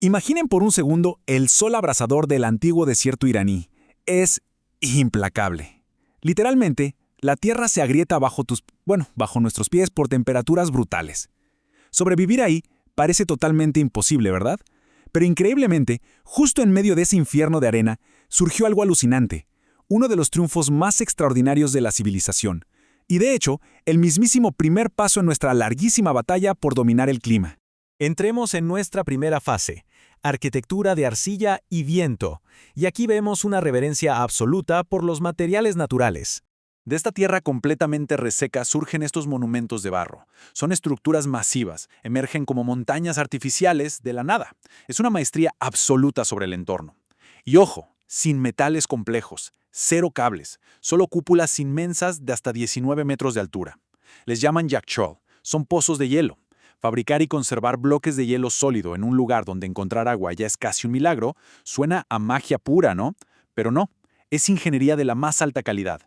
Imaginen por un segundo el sol abrasador del antiguo desierto iraní. Es implacable. Literalmente, la tierra se agrieta bajo nuestros pies por temperaturas brutales. Sobrevivir ahí parece totalmente imposible, ¿verdad? Pero increíblemente, justo en medio de ese infierno de arena, surgió algo alucinante, uno de los triunfos más extraordinarios de la civilización, y de hecho, el mismísimo primer paso en nuestra larguísima batalla por dominar el clima. Entremos en nuestra primera fase, arquitectura de arcilla y viento, y aquí vemos una reverencia absoluta por los materiales naturales. De esta tierra completamente reseca surgen estos monumentos de barro. Son estructuras masivas, emergen como montañas artificiales de la nada. Es una maestría absoluta sobre el entorno. Y ojo, sin metales complejos, cero cables, solo cúpulas inmensas de hasta 19 metros de altura. Les llaman Yakchol, son pozos de hielo. Fabricar y conservar bloques de hielo sólido en un lugar donde encontrar agua ya es casi un milagro, suena a magia pura, ¿no? Pero no, es ingeniería de la más alta calidad.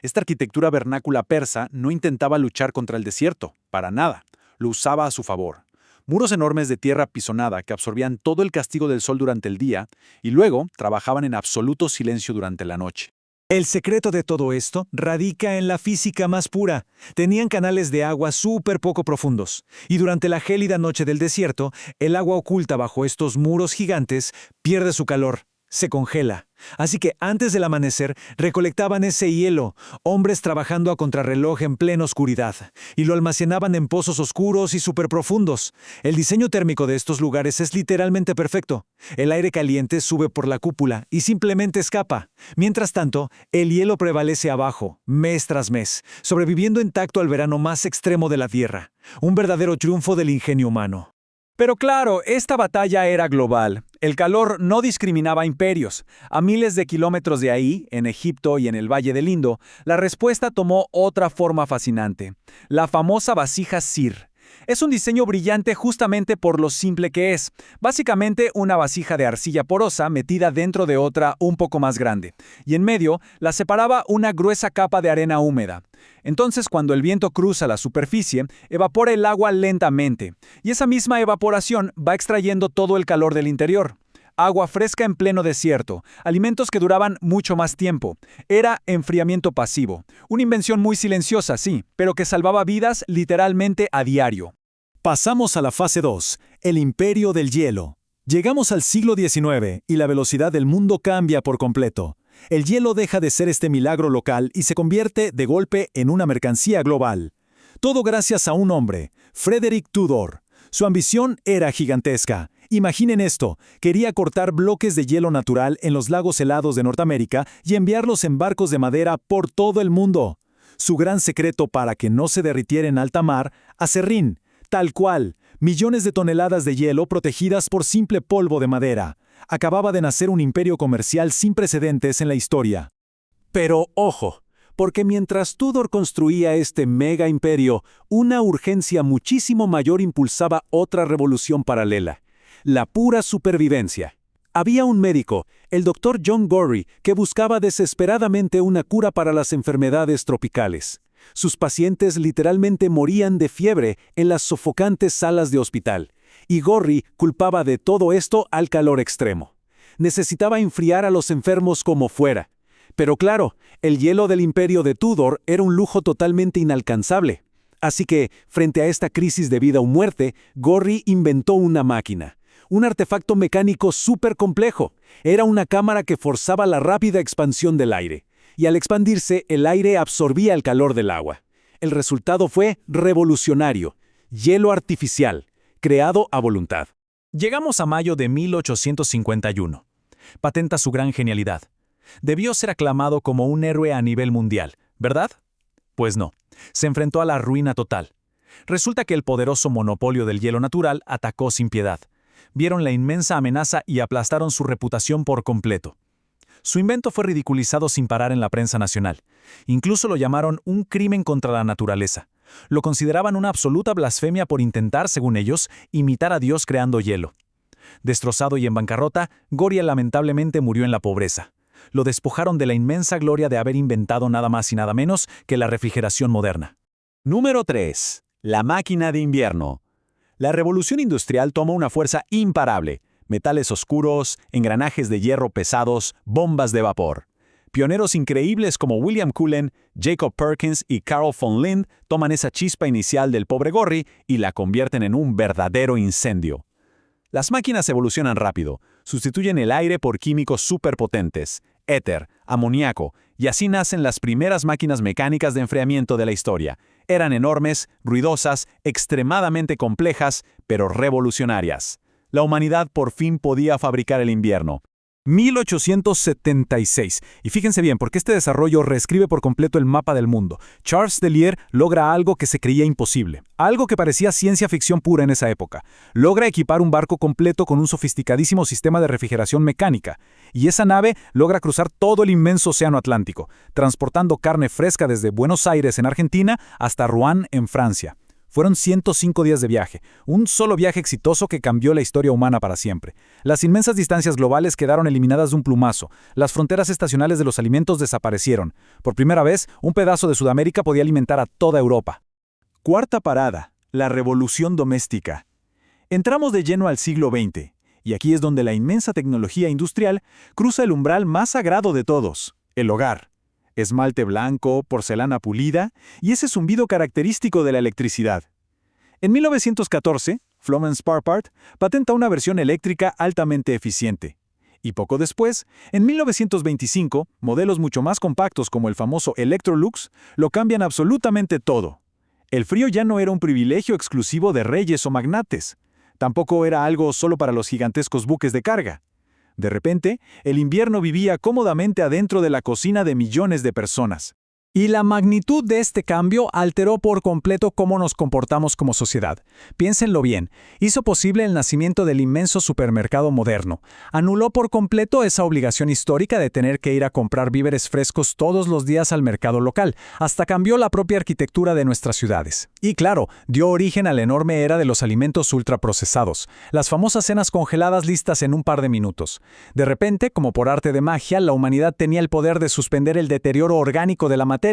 Esta arquitectura vernácula persa no intentaba luchar contra el desierto, para nada, lo usaba a su favor. Muros enormes de tierra apisonada que absorbían todo el castigo del sol durante el día y luego trabajaban en absoluto silencio durante la noche. El secreto de todo esto radica en la física más pura. Tenían canales de agua súper poco profundos, y durante la gélida noche del desierto, el agua oculta bajo estos muros gigantes pierde su calor, se congela. Así que antes del amanecer recolectaban ese hielo, hombres trabajando a contrarreloj en plena oscuridad, y lo almacenaban en pozos oscuros y superprofundos. El diseño térmico de estos lugares es literalmente perfecto. El aire caliente sube por la cúpula y simplemente escapa. Mientras tanto, el hielo prevalece abajo, mes tras mes, sobreviviendo intacto al verano más extremo de la Tierra. Un verdadero triunfo del ingenio humano. Pero claro, esta batalla era global. El calor no discriminaba imperios. A miles de kilómetros de ahí, en Egipto y en el Valle del Indo, la respuesta tomó otra forma fascinante. La famosa vasija Sir. Es un diseño brillante justamente por lo simple que es. Básicamente una vasija de arcilla porosa metida dentro de otra un poco más grande. Y en medio la separaba una gruesa capa de arena húmeda. Entonces, cuando el viento cruza la superficie, evapora el agua lentamente. Y esa misma evaporación va extrayendo todo el calor del interior. Agua fresca en pleno desierto, alimentos que duraban mucho más tiempo. Era enfriamiento pasivo. Una invención muy silenciosa, sí, pero que salvaba vidas literalmente a diario. Pasamos a la fase 2, el imperio del hielo. Llegamos al siglo XIX y la velocidad del mundo cambia por completo. El hielo deja de ser este milagro local y se convierte, de golpe, en una mercancía global. Todo gracias a un hombre, Frederick Tudor. Su ambición era gigantesca. Imaginen esto, quería cortar bloques de hielo natural en los lagos helados de Norteamérica y enviarlos en barcos de madera por todo el mundo. Su gran secreto para que no se derritiera en alta mar, aserrín, tal cual, millones de toneladas de hielo protegidas por simple polvo de madera. Acababa de nacer un imperio comercial sin precedentes en la historia. Pero ojo, porque mientras Tudor construía este mega imperio, una urgencia muchísimo mayor impulsaba otra revolución paralela. La pura supervivencia. Había un médico, el Dr. John Gorrie, que buscaba desesperadamente una cura para las enfermedades tropicales. Sus pacientes literalmente morían de fiebre en las sofocantes salas de hospital, y Gorrie culpaba de todo esto al calor extremo. Necesitaba enfriar a los enfermos como fuera. Pero claro, el hielo del imperio de Tudor era un lujo totalmente inalcanzable. Así que, frente a esta crisis de vida o muerte, Gorrie inventó una máquina. Un artefacto mecánico súper complejo. Era una cámara que forzaba la rápida expansión del aire. Y al expandirse, el aire absorbía el calor del agua. El resultado fue revolucionario. Hielo artificial, creado a voluntad. Llegamos a mayo de 1851. Patenta su gran genialidad. Debió ser aclamado como un héroe a nivel mundial, ¿verdad? Pues no. Se enfrentó a la ruina total. Resulta que el poderoso monopolio del hielo natural atacó sin piedad. Vieron la inmensa amenaza y aplastaron su reputación por completo. Su invento fue ridiculizado sin parar en la prensa nacional. Incluso lo llamaron un crimen contra la naturaleza. Lo consideraban una absoluta blasfemia por intentar, según ellos, imitar a Dios creando hielo. Destrozado y en bancarrota, Goria lamentablemente murió en la pobreza. Lo despojaron de la inmensa gloria de haber inventado nada más y nada menos que la refrigeración moderna. Número 3. La máquina de invierno. La revolución industrial tomó una fuerza imparable. metales oscuros, engranajes de hierro pesados, bombas de vapor. Pioneros increíbles como William Cullen, Jacob Perkins y Carl von Linde toman esa chispa inicial del pobre Gorry y la convierten en un verdadero incendio. Las máquinas evolucionan rápido, sustituyen el aire por químicos superpotentes, éter, amoníaco, y así nacen las primeras máquinas mecánicas de enfriamiento de la historia. Eran enormes, ruidosas, extremadamente complejas, pero revolucionarias. La humanidad por fin podía fabricar el invierno. 1876. Y fíjense bien, porque este desarrollo reescribe por completo el mapa del mundo. Charles Dellier logra algo que se creía imposible, algo que parecía ciencia ficción pura en esa época. Logra equipar un barco completo con un sofisticadísimo sistema de refrigeración mecánica. Y esa nave logra cruzar todo el inmenso océano Atlántico, transportando carne fresca desde Buenos Aires en Argentina hasta Rouen en Francia. Fueron 105 días de viaje, un solo viaje exitoso que cambió la historia humana para siempre. Las inmensas distancias globales quedaron eliminadas de un plumazo, las fronteras estacionales de los alimentos desaparecieron. Por primera vez, un pedazo de Sudamérica podía alimentar a toda Europa. Cuarta parada, la revolución doméstica. Entramos de lleno al siglo XX, y aquí es donde la inmensa tecnología industrial cruza el umbral más sagrado de todos, el hogar. Esmalte blanco, porcelana pulida y ese zumbido característico de la electricidad. En 1914, Florence Parpart patenta una versión eléctrica altamente eficiente. Y poco después, en 1925, modelos mucho más compactos como el famoso Electrolux lo cambian absolutamente todo. El frío ya no era un privilegio exclusivo de reyes o magnates. Tampoco era algo solo para los gigantescos buques de carga. De repente, el invierno vivía cómodamente adentro de la cocina de millones de personas. Y la magnitud de este cambio alteró por completo cómo nos comportamos como sociedad. Piénsenlo bien, hizo posible el nacimiento del inmenso supermercado moderno. Anuló por completo esa obligación histórica de tener que ir a comprar víveres frescos todos los días al mercado local. Hasta cambió la propia arquitectura de nuestras ciudades. Y claro, dio origen a la enorme era de los alimentos ultraprocesados, las famosas cenas congeladas listas en un par de minutos. De repente, como por arte de magia, la humanidad tenía el poder de suspender el deterioro orgánico de la materia.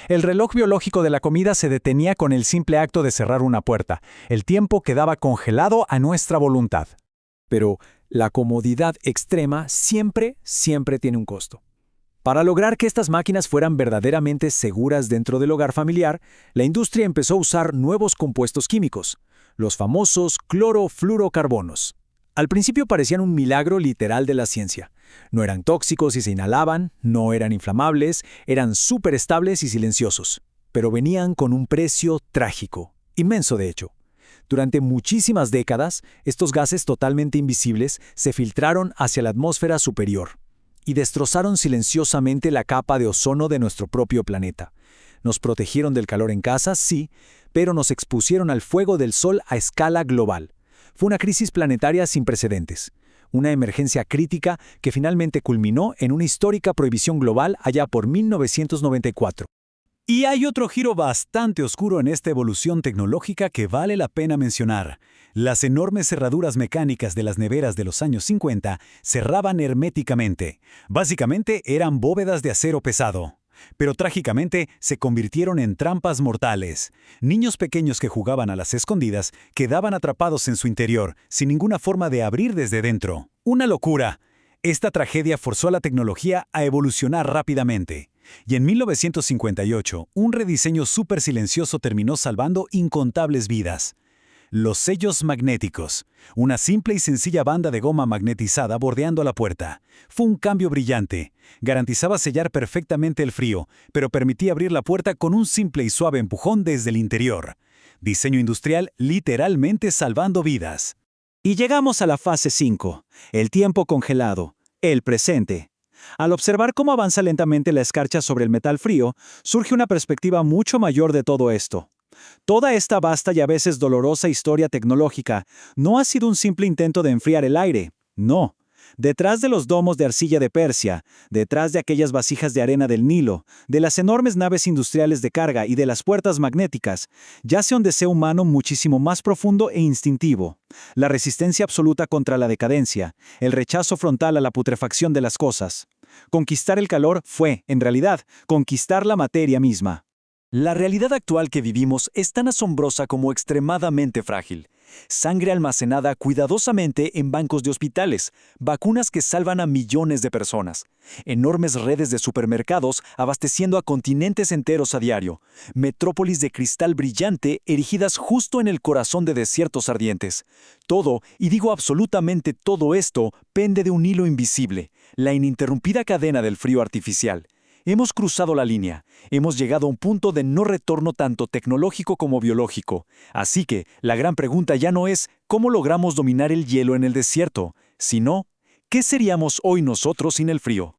El reloj biológico de la comida se detenía con el simple acto de cerrar una puerta. El tiempo quedaba congelado a nuestra voluntad. Pero la comodidad extrema siempre tiene un costo. Para lograr que estas máquinas fueran verdaderamente seguras dentro del hogar familiar, la industria empezó a usar nuevos compuestos químicos, los famosos clorofluorocarbonos. Al principio parecían un milagro literal de la ciencia. No eran tóxicos y se inhalaban, no eran inflamables, eran súper estables y silenciosos. Pero venían con un precio trágico, inmenso de hecho. Durante muchísimas décadas, estos gases totalmente invisibles se filtraron hacia la atmósfera superior y destrozaron silenciosamente la capa de ozono de nuestro propio planeta. Nos protegieron del calor en casa, sí, pero nos expusieron al fuego del sol a escala global. Fue una crisis planetaria sin precedentes, una emergencia crítica que finalmente culminó en una histórica prohibición global allá por 1994. Y hay otro giro bastante oscuro en esta evolución tecnológica que vale la pena mencionar. Las enormes cerraduras mecánicas de las neveras de los años 50 cerraban herméticamente. Básicamente eran bóvedas de acero pesado. Pero trágicamente se convirtieron en trampas mortales. Niños pequeños que jugaban a las escondidas quedaban atrapados en su interior, sin ninguna forma de abrir desde dentro. ¡Una locura! Esta tragedia forzó a la tecnología a evolucionar rápidamente. Y en 1958, un rediseño súper silencioso terminó salvando incontables vidas. Los sellos magnéticos, una simple y sencilla banda de goma magnetizada bordeando la puerta. Fue un cambio brillante. Garantizaba sellar perfectamente el frío, pero permitía abrir la puerta con un simple y suave empujón desde el interior. Diseño industrial literalmente salvando vidas. Y llegamos a la fase 5, el tiempo congelado, el presente. Al observar cómo avanza lentamente la escarcha sobre el metal frío, surge una perspectiva mucho mayor de todo esto. Toda esta vasta y a veces dolorosa historia tecnológica no ha sido un simple intento de enfriar el aire, no. Detrás de los domos de arcilla de Persia, detrás de aquellas vasijas de arena del Nilo, de las enormes naves industriales de carga y de las puertas magnéticas, yace un deseo humano muchísimo más profundo e instintivo. La resistencia absoluta contra la decadencia, el rechazo frontal a la putrefacción de las cosas. Conquistar el calor fue, en realidad, conquistar la materia misma. La realidad actual que vivimos es tan asombrosa como extremadamente frágil. Sangre almacenada cuidadosamente en bancos de hospitales, vacunas que salvan a millones de personas, enormes redes de supermercados abasteciendo a continentes enteros a diario, metrópolis de cristal brillante erigidas justo en el corazón de desiertos ardientes. Todo, y digo absolutamente todo esto, pende de un hilo invisible, la ininterrumpida cadena del frío artificial. Hemos cruzado la línea, hemos llegado a un punto de no retorno tanto tecnológico como biológico. Así que la gran pregunta ya no es cómo logramos dominar el hielo en el desierto, sino ¿qué seríamos hoy nosotros sin el frío?